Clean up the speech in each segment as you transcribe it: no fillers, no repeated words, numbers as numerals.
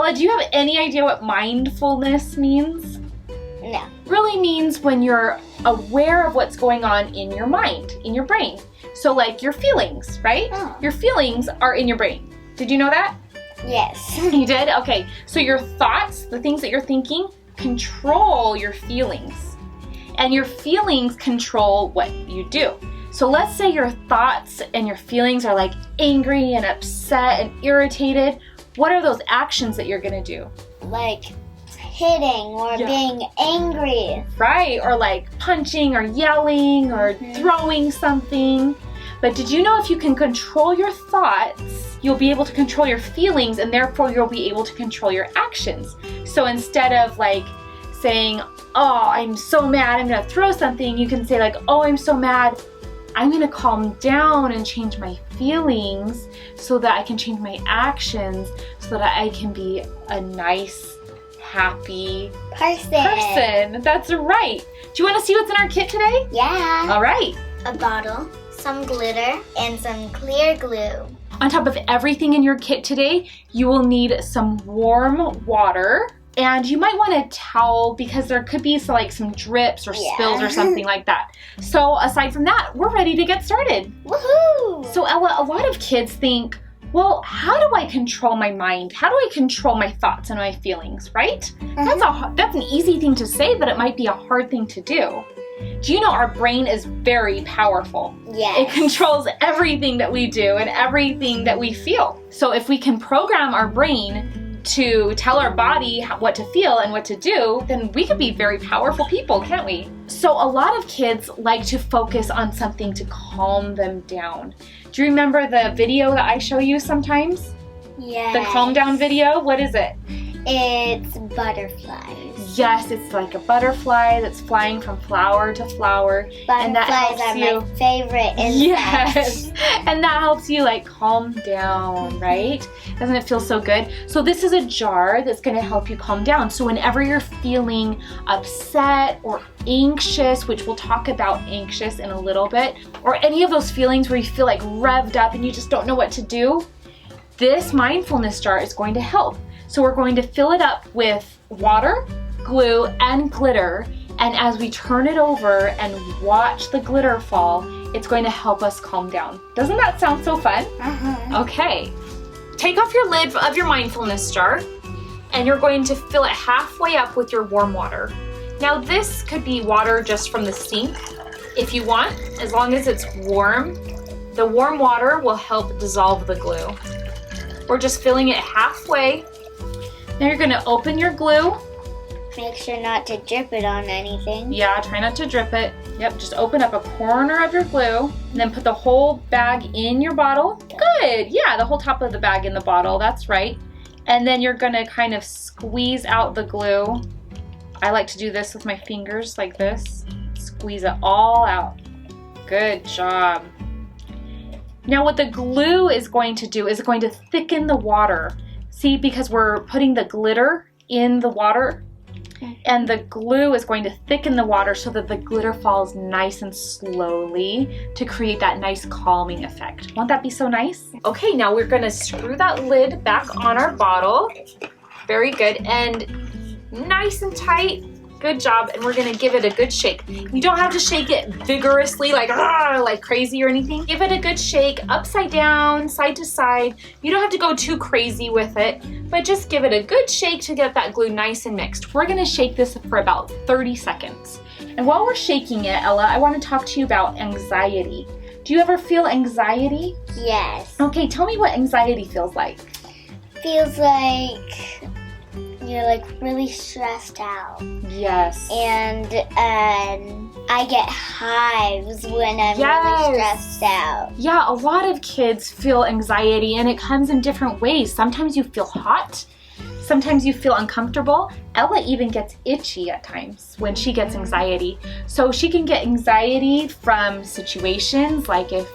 Ella, do you have any idea what mindfulness means? No. Really means when you're aware of what's going on in your mind, in your brain. So like your feelings, right? Oh. Your feelings are in your brain. Did you know that? Yes. You did? Okay. So your thoughts, the things that you're thinking, control your feelings. And your feelings control what you do. So let's say your thoughts and your feelings are like angry and upset and irritated. What are those actions that you're gonna do? Like hitting or being angry. Right, or like punching or yelling or throwing something. But did you know if you can control your thoughts, you'll be able to control your feelings, and therefore you'll be able to control your actions. So instead of like saying, oh, I'm so mad, I'm gonna throw something, you can say like, oh, I'm so mad, I'm gonna calm down and change my feelings so that I can change my actions so that I can be a nice, happy person. That's right. Do you want to see what's in our kit today? Yeah. All right. A bottle, some glitter, and some clear glue. On top of everything in your kit today, you will need some warm water. And you might want a towel because there could be some drips or spills or something like that. So aside from that, we're ready to get started. Woohoo! So Ella, a lot of kids think, well, how do I control my mind? How do I control my thoughts and my feelings, right? That's an easy thing to say, but it might be a hard thing to do. Do you know our brain is very powerful? Yes. It controls everything that we do and everything that we feel. So if we can program our brain to tell our body what to feel and what to do, then we could be very powerful people, can't we? So a lot of kids like to focus on something to calm them down. Do you remember the video that I show you sometimes? Yes. The calm down video? What is it? It's butterflies. Yes, it's like a butterfly that's flying from flower to flower. And that Butterflies helps are you. my favorite insect. Yes, and that helps you calm down, right? Doesn't it feel so good? So this is a jar that's gonna help you calm down. So whenever you're feeling upset or anxious, which we'll talk about anxious in a little bit, or any of those feelings where you feel revved up and you just don't know what to do, this mindfulness jar is going to help. So we're going to fill it up with water, glue, and glitter. And as we turn it over and watch the glitter fall, it's going to help us calm down. Doesn't that sound so fun? Okay. Take off your lid of your mindfulness jar, and you're going to fill it halfway up with your warm water. Now this could be water just from the sink if you want, as long as it's warm. The warm water will help dissolve the glue. We're just filling it halfway. Now you're gonna open your glue. Make sure not to drip it on anything. Yeah, try not to drip it. Yep, just open up a corner of your glue and then put the whole bag in your bottle. Good, yeah, the whole top of the bag in the bottle, that's right. And then you're gonna kind of squeeze out the glue. I like to do this with my fingers like this. Squeeze it all out. Good job. Now what the glue is going to do is going to thicken the water. See, because we're putting the glitter in the water, and the glue is going to thicken the water so that the glitter falls nice and slowly to create that nice calming effect. Won't that be so nice? Okay, now we're gonna screw that lid back on our bottle. Very good, and nice and tight. Good job, and we're gonna give it a good shake. You don't have to shake it vigorously, like crazy or anything. Give it a good shake, upside down, side to side. You don't have to go too crazy with it, but just give it a good shake to get that glue nice and mixed. We're gonna shake this for about 30 seconds. And while we're shaking it, Ella, I wanna talk to you about anxiety. Do you ever feel anxiety? Yes. Okay, tell me what anxiety feels like. Feels like you're really stressed out. Yes. And I get hives when I'm really stressed out. Yeah, a lot of kids feel anxiety, and it comes in different ways. Sometimes you feel hot. Sometimes you feel uncomfortable. Ella even gets itchy at times when she gets anxiety. So she can get anxiety from situations, like if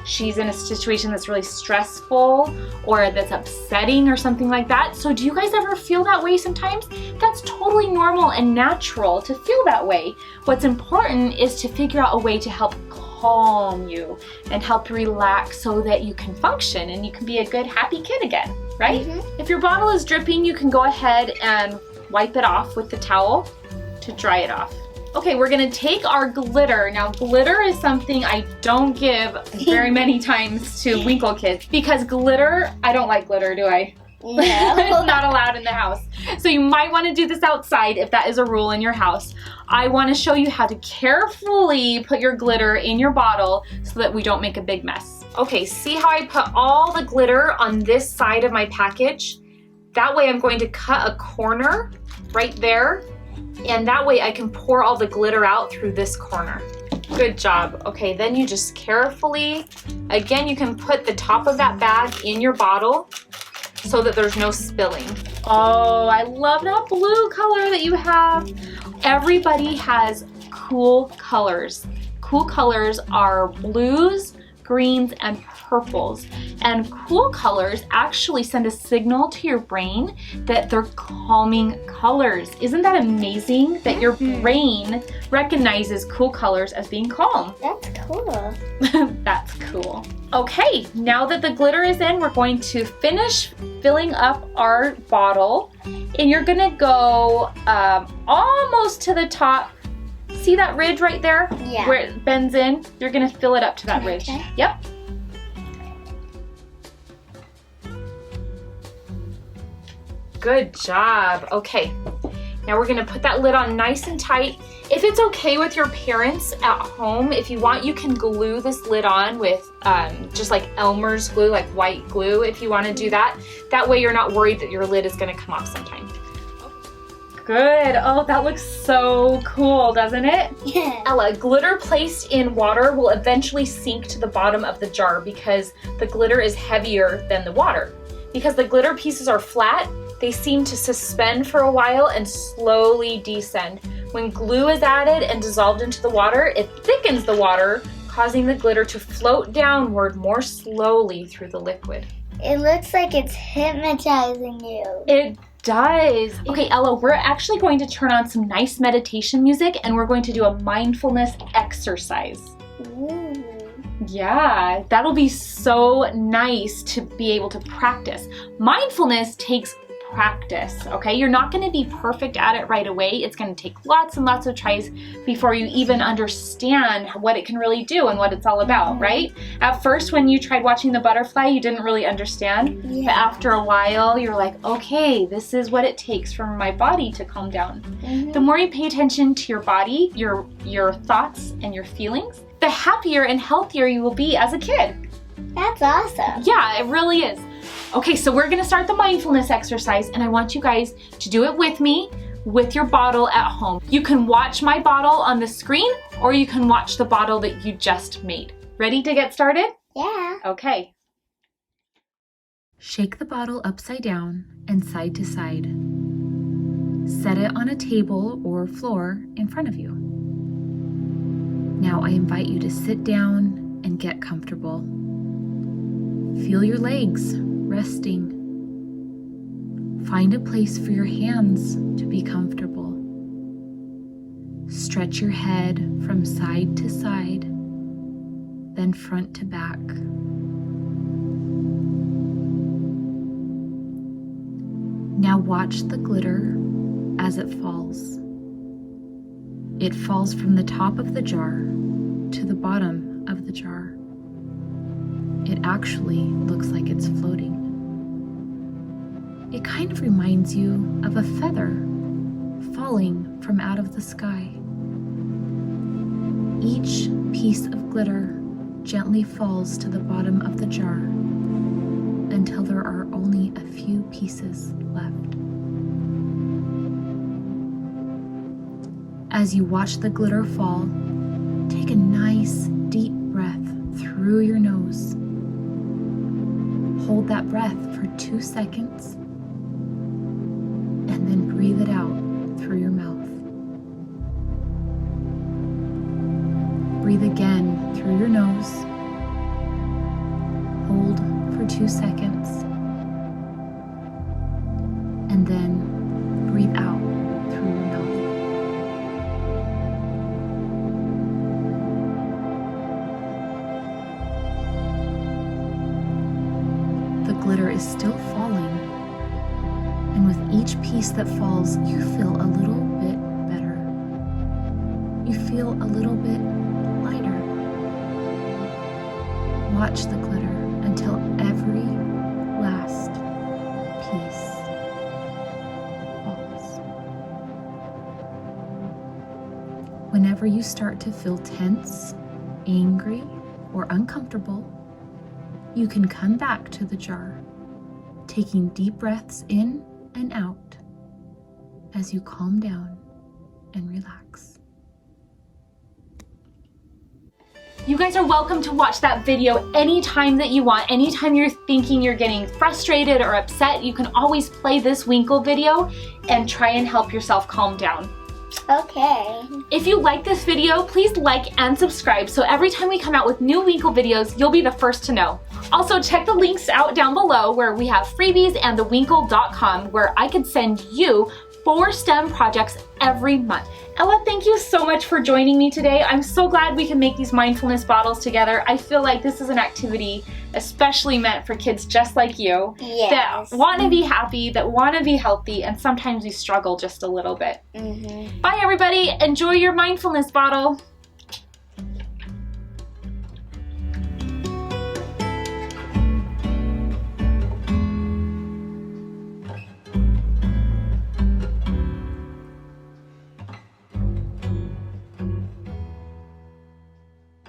she's in a situation that's really stressful or that's upsetting or something like that. So do you guys ever feel that way sometimes? That's totally normal and natural to feel that way. What's important is to figure out a way to help calm you and help relax so that you can function and you can be a good, happy kid again. right? Mm-hmm. If your bottle is dripping, you can go ahead and wipe it off with the towel to dry it off. Okay, we're gonna take our glitter. Now, glitter is something I don't give very many times to Winkle kids because glitter, I don't like glitter, do I? No. It's not allowed in the house. So you might want to do this outside if that is a rule in your house. I want to show you how to carefully put your glitter in your bottle so that we don't make a big mess. Okay, see how I put all the glitter on this side of my package? That way I'm going to cut a corner right there, and that way I can pour all the glitter out through this corner. Good job. Okay, then you just carefully, again, you can put the top of that bag in your bottle so that there's no spilling. Oh, I love that blue color that you have. Everybody has cool colors. Cool colors are blues, greens, and purples. And cool colors actually send a signal to your brain that they're calming colors. Isn't that amazing that your brain recognizes cool colors as being calm? That's cool. That's cool. Okay, now that the glitter is in, we're going to finish filling up our bottle. And you're gonna go almost to the top. See that ridge right there? Yeah. Where it bends in? You're gonna fill it up to that ridge. Okay. Yep. Good job. Okay. Now we're gonna put that lid on nice and tight. If it's okay with your parents at home, if you want, you can glue this lid on with just like Elmer's glue, like white glue, if you wanna do that. That way you're not worried that your lid is gonna come off sometime. Good. Oh, that looks so cool, doesn't it? Yeah. Ella, glitter placed in water will eventually sink to the bottom of the jar because the glitter is heavier than the water. Because the glitter pieces are flat, they seem to suspend for a while and slowly descend. When glue is added and dissolved into the water, it thickens the water, causing the glitter to float downward more slowly through the liquid. It looks like it's hypnotizing you. It does. Okay, Ella, we're actually going to turn on some nice meditation music and we're going to do a mindfulness exercise. Ooh. Yeah, that'll be so nice to be able to practice. Mindfulness takes practice, okay? You're not going to be perfect at it right away. It's going to take lots and lots of tries before you even understand what it can really do and what it's all about, right? At first, when you tried watching the butterfly, you didn't really understand. Yeah. But after a while, you're like, okay, this is what it takes for my body to calm down. Mm-hmm. The more you pay attention to your body, your thoughts and your feelings, the happier and healthier you will be as a kid. That's awesome. Yeah, it really is. Okay, so we're gonna start the mindfulness exercise and I want you guys to do it with me with your bottle at home. You can watch my bottle on the screen or you can watch the bottle that you just made. Ready to get started? Yeah. Okay. Shake the bottle upside down and side to side. Set it on a table or floor in front of you. Now I invite you to sit down and get comfortable. Feel your legs resting. Find a place for your hands to be comfortable. Stretch your head from side to side, then front to back. Now watch the glitter as it falls. It falls from the top of the jar to the bottom of the jar. It actually looks like it's floating. It kind of reminds you of a feather falling from out of the sky. Each piece of glitter gently falls to the bottom of the jar until there are only a few pieces left. As you watch the glitter fall, take a nice deep breath through your nose. Hold that breath for 2 seconds and then breathe it out through your mouth. Breathe again through your nose. Hold for 2 seconds and then breathe out through your mouth. The glitter is still falling ice that falls, you feel a little bit better. You feel a little bit lighter. Watch the glitter until every last piece falls. Whenever you start to feel tense, angry, or uncomfortable, you can come back to the jar, taking deep breaths in and out as you calm down and relax. You guys are welcome to watch that video anytime that you want. Anytime you're thinking you're getting frustrated or upset, you can always play this Winkle video and try and help yourself calm down. Okay. If you like this video, please like and subscribe so every time we come out with new Winkle videos, you'll be the first to know. Also, check the links out down below where we have freebies and thewinkle.com where I could send you 4 STEM projects every month. Ella, thank you so much for joining me today. I'm so glad we can make these mindfulness bottles together. I feel like this is an activity especially meant for kids just like you. Yes. That want to be happy, that want to be healthy, and sometimes we struggle just a little bit. Bye everybody, enjoy your mindfulness bottle.